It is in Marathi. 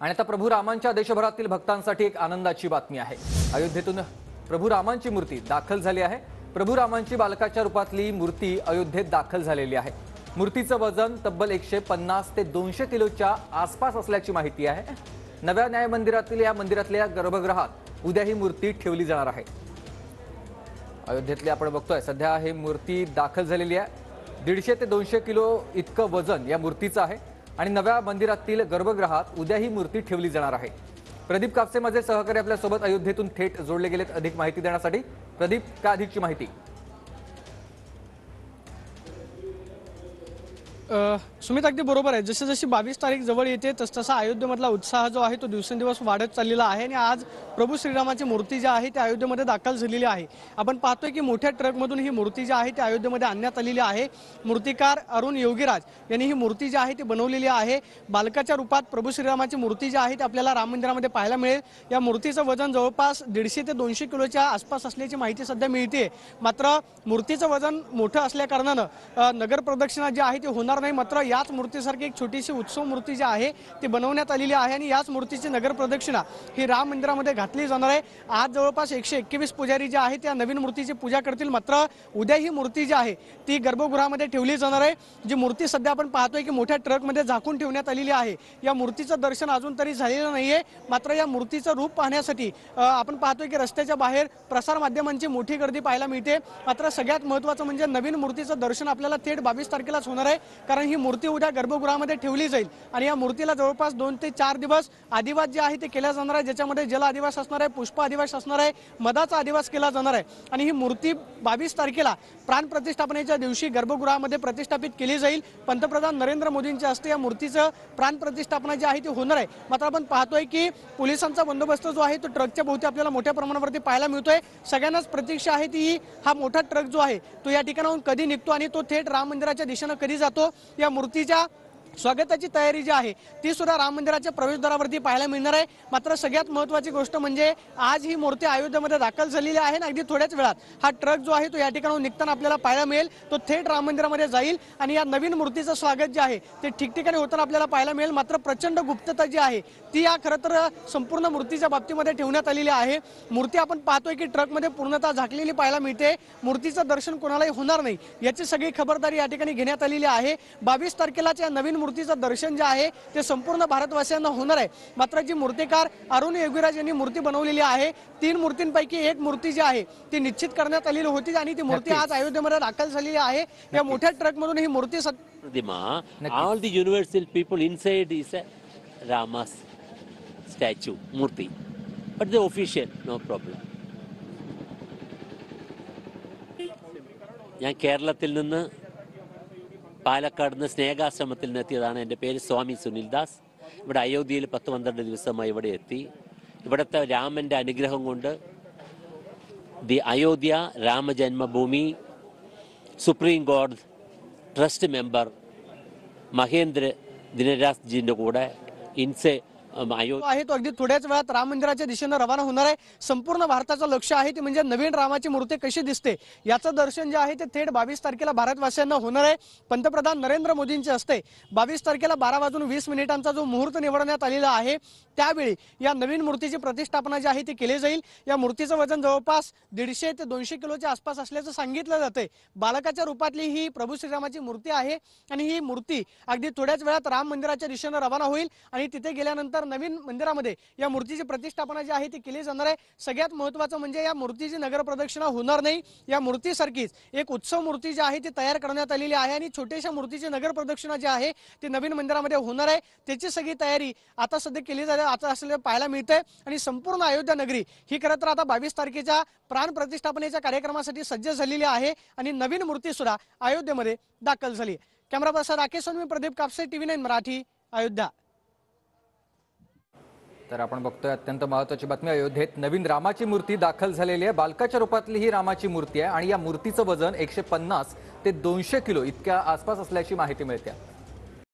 आणि आता प्रभू रामांच्या देशभरातील भक्तांसाठी एक आनंदाची बातमी आहे। अयोध्येतून प्रभू रामांची मूर्ती दाखल झाली आहे। प्रभू रामांची बालकाच्या रूपातली मूर्ती अयोध्येत दाखल झालेली आहे। मूर्तीचं वजन तब्बल 150 ते 200 किलोच्या आसपास असल्याची माहिती आहे। नव्या न्याय मंदिरातील या मंदिरातल्या गर्भगृहात उद्या ही मूर्ती ठेवली जाणार आहे। अयोध्येतली आपण बघतोय सध्या ही मूर्ती दाखल झालेली आहे। 150 ते 200 किलो इतकं वजन या मूर्तीचं आहे आणि नव्या मंदिरातील गर्भगृहात उद्या ही मूर्ती ठेवली जाणार आहे। प्रदीप कापसे माझे सहकारी आपल्या सोबत अयोध्येतून थेट जोडले गेलेत अधिक माहिती देण्यासाठी। प्रदीप, काय अधिकची माहिती? सुमित, अगदी बरोबर आहे। जसे जशी 22 तारीख जवळ येते तसतसा अयोध्येमधला उत्साह जो आहे तो दिवसेंदिवस वाढत चाललेला आहे आणि आज प्रभू श्रीरामाची मूर्ती जी आहे ती अयोध्येमध्ये दाखल झालेली आहे। आपण पाहतोय की मोठ्या ट्रकमधून ही मूर्ती जी आहे ती अयोध्येमध्ये आणण्यात आलेली आहे। मूर्तिकार अरुण योगीराज यांनी ही मूर्ती जी आहे ती बनवलेली आहे। बालकाच्या रूपात प्रभू श्रीरामाची मूर्ती जी आहे ती आपल्याला राम मंदिरामध्ये पाहायला मिळेल। या मूर्तीचं वजन जवळपास 150 ते 200 किलोच्या आसपास असल्याची माहिती सध्या मिळते। मात्र मूर्तीचं वजन मोठं असल्या कारणानं नगर प्रदक्षिणा जी आहे ती होणार नाही। मात्र याच मूर्तीसारखी एक छोटीशी उत्सव मूर्ती जी आहे ती बनवण्यात आलेली आहे आणि याच मूर्तीची नगर प्रदक्षिणा ही राम मंदिरामध्ये घातली जाणार आहे। आज जवळपास 121 पुजारी जे आहेत त्या नवीन मूर्तीची पूजा करतील। मात्र उद्या ही मूर्ती जी आहे ती गर्भगृहामध्ये ठेवली जाणार आहे। जी मूर्ती सध्या आपण पाहतोय की मोठ्या ट्रकमध्ये झाकून ठेवण्यात आलेली आहे। या मूर्तीचं दर्शन अजून तरी झालेलं नाहीये। मात्र या मूर्तीचं रूप पाहण्यासाठी आपण पाहतोय की रस्त्याच्या बाहेर प्रसार माध्यमांची मोठी गर्दी पाहायला मिळते। मात्र सगळ्यात महत्त्वाचं म्हणजे नवीन मूर्तीचं दर्शन आपल्याला थेट 22 तारखेलाच होणार आहे, कारण ही मूर्ती उद्या गर्भगृहामध्ये ठेवली जाईल आणि या मूर्तीला जवळपास 2 ते 4 दिवस आदिवास जे आहे ते केला जाणार आहे, ज्याच्यामध्ये जल आदिवास असणार आहे, पुष्प आदिवास असणार आहे, मधाचा आदिवास केला जाणार आहे आणि ही मूर्ती 22 तारखेला प्राण प्रतिष्ठापनेच्या दिवशी गर्भगृहामध्ये प्रतिष्ठापित केली जाईल। पंतप्रधान नरेंद्र मोदींच्या हस्ते या मूर्तीचं प्राण प्रतिष्ठापना जी आहे ती होणार आहे। मात्र आपण पाहतोय की पोलिसांचा बंदोबस्त जो आहे तो ट्रकच्या भोवती आपल्याला मोठ्या प्रमाणावरती पाहायला मिळतोय। सगळ्यांनाच प्रतीक्षा आहे ती हा मोठा ट्रक जो आहे तो या ठिकाणाहून कधी निघतो आणि तो थेट राम मंदिराच्या दिशेने कधी जातो। या मूर्तीच्या स्वागताची तयारी जी आहे ती सुद्धा राम मंदिराच्या प्रवेशद्वारावरती पाहायला मिळणार आहे। मात्र सगळ्यात महत्त्वाची गोष्ट म्हणजे आज ही मूर्ती अयोध्येमध्ये दाखल झालेली आहे आणि अगदी थोड्याच वेळात हा ट्रक जो आहे तो या ठिकाणाहून निघताना आपल्याला पाहायला मिळेल। तो थेट राम मंदिरामध्ये जाईल आणि या नवीन मूर्तीचं स्वागत जे आहे ते ठिकठिकाणी होताना आपल्याला पाहायला मिळेल। मात्र प्रचंड गुप्तता जी आहे ती या खरं तर संपूर्ण मूर्तीच्या बाबतीमध्ये ठेवण्यात आलेली आहे। मूर्ती आपण पाहतोय की ट्रकमध्ये पूर्णतः झाकलेली पाहायला मिळते। मूर्तीचं दर्शन कोणालाही होणार नाही याची सगळी खबरदारी या ठिकाणी घेण्यात आलेली आहे। 22 तारखेलाच या नवीन मूर्तीचं दर्शन जे आहे ते संपूर्ण भारतवासियांना होणार आहे। मात्र जी मूर्तिकार अरुण योगीराज यांनी मूर्ती बनवलेली आहे 3 मूर्तींपैकी एक मूर्ती जी आहे ती निश्चित करण्यात आलेली होती आणि ती मूर्ती आज अयोध्येमध्ये दाखल झालेली आहे। या मोठ्या ट्रक मधून ही मूर्ती all the universal people inside is a Rama's statue murti, but the official no problem. ഞാൻ കേരളത്തിൽ നിന്ന് പാലക്കാട് നിന്ന് സ്നേഹാശ്രമത്തിൽ നിന്നെത്തിയതാണ്। എൻ്റെ പേര് സ്വാമി സുനിൽദാസ്। ഇവിടെ അയോധ്യയിൽ 10-12 ദിവസമായി ഇവിടെ എത്തി। ഇവിടുത്തെ രാമൻ്റെ അനുഗ്രഹം കൊണ്ട് ദി അയോധ്യ രാമജന്മഭൂമി സുപ്രീം കോടതി ട്രസ്റ്റ് മെമ്പർ മഹേന്ദ്ര ദിനരാജ്ജിൻ്റെ കൂടെ ഇൻസെ आहे तो अगदी थोड्याच वेळात राम मंदिराच्या दिशेने रवाना होणार आहे। संपूर्ण भारताचं लक्ष आहे ते म्हणजे नवीन रामाची मूर्ती कशी दिसते याचं दर्शन जे आहे ते थेट 22 तारखेला भारतवासियांना होणार आहे। पंतप्रधान नरेंद्र मोदींच्या हस्ते 22 तारखेला 12:20 जो मुहूर्त निवडण्यात आलेला आहे त्यावेळी या नवीन मूर्तीची प्रतिष्ठापना जी आहे ती केली जाईल। या मूर्तीचं वजन जवळपास 150 ते 200 किलोच्या आसपास असल्याचं सांगितलं जातंय। बालकाच्या रूपातली ही प्रभू श्रीरामाची मूर्ती आहे आणि ही मूर्ती अगदी थोड्याच वेळात राम मंदिराच्या दिशेने रवाना होईल आणि तिथे गेल्यानंतर नवीन मंदिरामध्ये या मूर्तीची प्रतिष्ठापना जी आहे ती केली जाणार आहे। सगळ्यात महत्त्वाचं म्हणजे या मूर्तीची नगर प्रदक्षिणा होणार नाही। या मूर्तीसारखीच एक उत्सव मूर्ती जी आहे ती तयार करण्यात आलेली आहे आणि छोट्याशा मूर्तीची नगर प्रदक्षिणा जी आहे ती नवीन मंदिरामध्ये होणार आहे। त्याची सगळी तयारी आता सध्या केली जाते आता असलेलं पाहायला मिळतंय आणि संपूर्ण अयोध्या नगरी ही खरं तर आता 22 तारखेच्या प्राण प्रतिष्ठापनेच्या कार्यक्रमासाठी सज्ज झालेली आहे आणि नवीन मूर्ती सुद्धा अयोध्येमध्ये दाखल झाली। कॅमेरा पर्सन राकेश मी प्रदीप कापसे, TV9 मराठी, अयोध्या। तर आपण बघतोय अत्यंत महत्त्वाची बातमी। अयोध्येत नवीन रामाची मूर्ती दाखल झालेली आहे। बालकाच्या रूपातली ही रामाची मूर्ती आहे आणि या मूर्तीचं वजन 150 ते 200 किलो इतक्या आसपास असल्याची माहिती मिळते।